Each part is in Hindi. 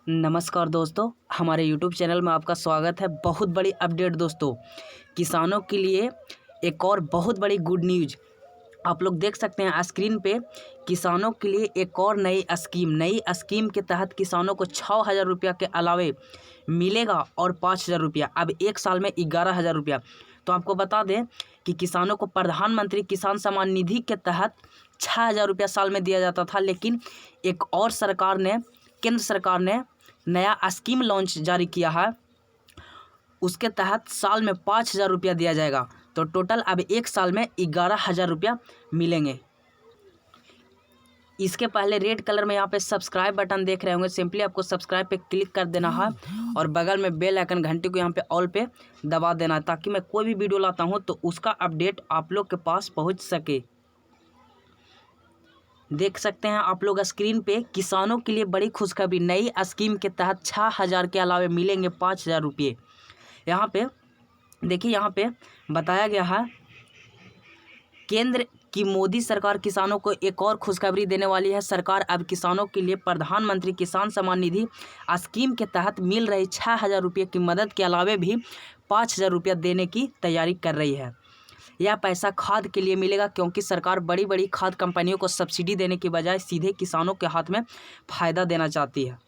नमस्कार दोस्तों, हमारे YouTube चैनल में आपका स्वागत है। बहुत बड़ी अपडेट दोस्तों, किसानों के लिए एक और बहुत बड़ी गुड न्यूज़ आप लोग देख सकते हैं स्क्रीन पे। किसानों के लिए एक और नई स्कीम के तहत किसानों को 6,000 रुपया के अलावे मिलेगा और 5,000 रुपया, अब एक साल में 11,000 रुपया। तो आपको बता दें कि किसानों को प्रधानमंत्री किसान सम्मान निधि के तहत 6,000 रुपया साल में दिया जाता था, लेकिन एक और केंद्र सरकार ने नया स्कीम लॉन्च जारी किया है। उसके तहत साल में 5,000 रुपया दिया जाएगा। तो टोटल अब एक साल में 11,000 रुपया मिलेंगे। इसके पहले रेड कलर में यहाँ पे सब्सक्राइब बटन देख रहे होंगे, सिंपली आपको सब्सक्राइब पे क्लिक कर देना है और बगल में बेल आइकन घंटी को यहाँ पे ऑल पे दबा देना है, ताकि मैं कोई भी वीडियो लाता हूँ तो उसका अपडेट आप लोग के पास पहुँच सके। देख सकते हैं आप लोग स्क्रीन पे, किसानों के लिए बड़ी खुशखबरी। नई स्कीम के तहत 6,000 के अलावे मिलेंगे 5,000 रुपये। यहाँ पे देखिए, यहाँ पे बताया गया है केंद्र की मोदी सरकार किसानों को एक और खुशखबरी देने वाली है। सरकार अब किसानों के लिए प्रधानमंत्री किसान सम्मान निधि स्कीम के तहत मिल रही 6,000 रुपये की मदद के अलावे भी 5,000 रुपया देने की तैयारी कर रही है। यह पैसा खाद के लिए मिलेगा, क्योंकि सरकार बड़ी बड़ी खाद कंपनियों को सब्सिडी देने के बजाय सीधे किसानों के हाथ में फ़ायदा देना चाहती है।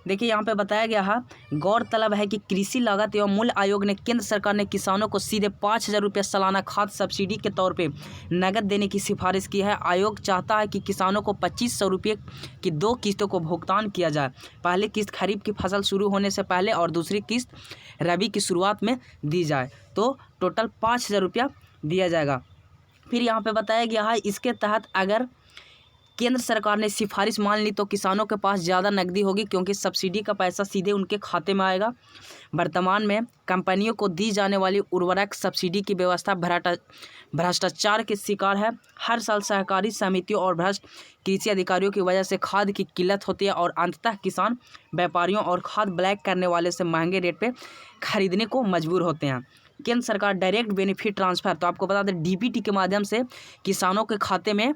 देखिए, यहाँ पे बताया गया है, गौरतलब है कि कृषि लागत एवं मूल्य आयोग ने केंद्र सरकार ने किसानों को सीधे 5,000 रुपये सालाना खाद सब्सिडी के तौर पे नकद देने की सिफारिश की है। आयोग चाहता है कि किसानों को 2,500 रुपये की 2 किस्तों को भुगतान किया जाए। पहली किस्त खरीफ की फसल शुरू होने से पहले और दूसरी किस्त रबी की शुरुआत में दी जाए। तो टोटल 5,000 रुपया दिया जाएगा। फिर यहाँ पे बताया गया है, इसके तहत अगर केंद्र सरकार ने सिफारिश मान ली तो किसानों के पास ज़्यादा नकदी होगी, क्योंकि सब्सिडी का पैसा सीधे उनके खाते में आएगा। वर्तमान में कंपनियों को दी जाने वाली उर्वरक सब्सिडी की व्यवस्था भ्रष्टाचार के शिकार है। हर साल सहकारी समितियों और भ्रष्ट कृषि अधिकारियों की वजह से खाद की किल्लत होती है और अंततः किसान व्यापारियों और खाद ब्लैक करने वाले से महंगे रेट पर खरीदने को मजबूर होते हैं। केंद्र सरकार डायरेक्ट बेनिफिट ट्रांसफ़र, तो आपको बता दें डीबीटी के माध्यम से किसानों के खाते में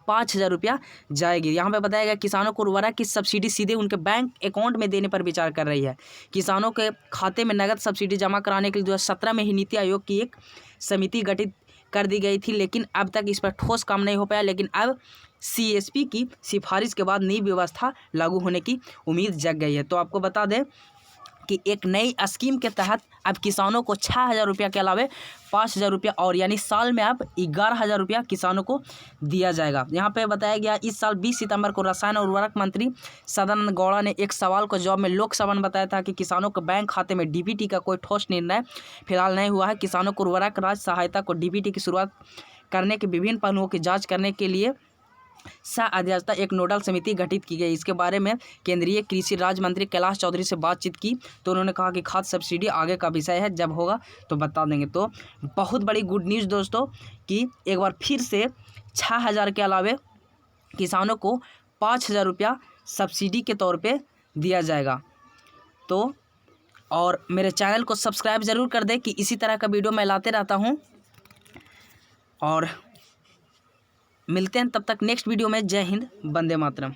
5,000 रुपया जाएगी। यहाँ पे बताया गया, किसानों को उर्वरक की सब्सिडी सीधे उनके बैंक अकाउंट में देने पर विचार कर रही है। किसानों के खाते में नगद सब्सिडी जमा कराने के लिए 2017 में ही नीति आयोग की एक समिति गठित कर दी गई थी, लेकिन अब तक इस पर ठोस काम नहीं हो पाया। लेकिन अब CSP की सिफारिश के बाद नई व्यवस्था लागू होने की उम्मीद जग गई है। तो आपको बता दें कि एक नई स्कीम के तहत अब किसानों को 6,000 रुपया के अलावे 5,000 रुपया और यानी साल में अब 11,000 रुपया किसानों को दिया जाएगा। यहाँ पे बताया गया, इस साल 20 सितंबर को रसायन और उर्वरक मंत्री सदानंद गौड़ा ने एक सवाल को जवाब में लोकसभा में बताया था कि किसानों के बैंक खाते में डीबीटी का कोई ठोस निर्णय फिलहाल नहीं हुआ है। किसानों को उर्वरक राज्य सहायता को डीबीटी की शुरुआत करने के विभिन्न पहलुओं की जाँच करने के लिए अध्यक्षता एक नोडल समिति गठित की गई। इसके बारे में केंद्रीय कृषि राज्य मंत्री कैलाश चौधरी से बातचीत की तो उन्होंने कहा कि खाद सब्सिडी आगे का विषय है, जब होगा तो बता देंगे। तो बहुत बड़ी गुड न्यूज़ दोस्तों कि एक बार फिर से 6,000 के अलावे किसानों को 5,000 रुपया सब्सिडी के तौर पे दिया जाएगा। तो और मेरे चैनल को सब्सक्राइब ज़रूर कर दें कि इसी तरह का वीडियो मैं लाते रहता हूँ। और मिलते हैं तब तक नेक्स्ट वीडियो में। जय हिंद, वंदे मातरम।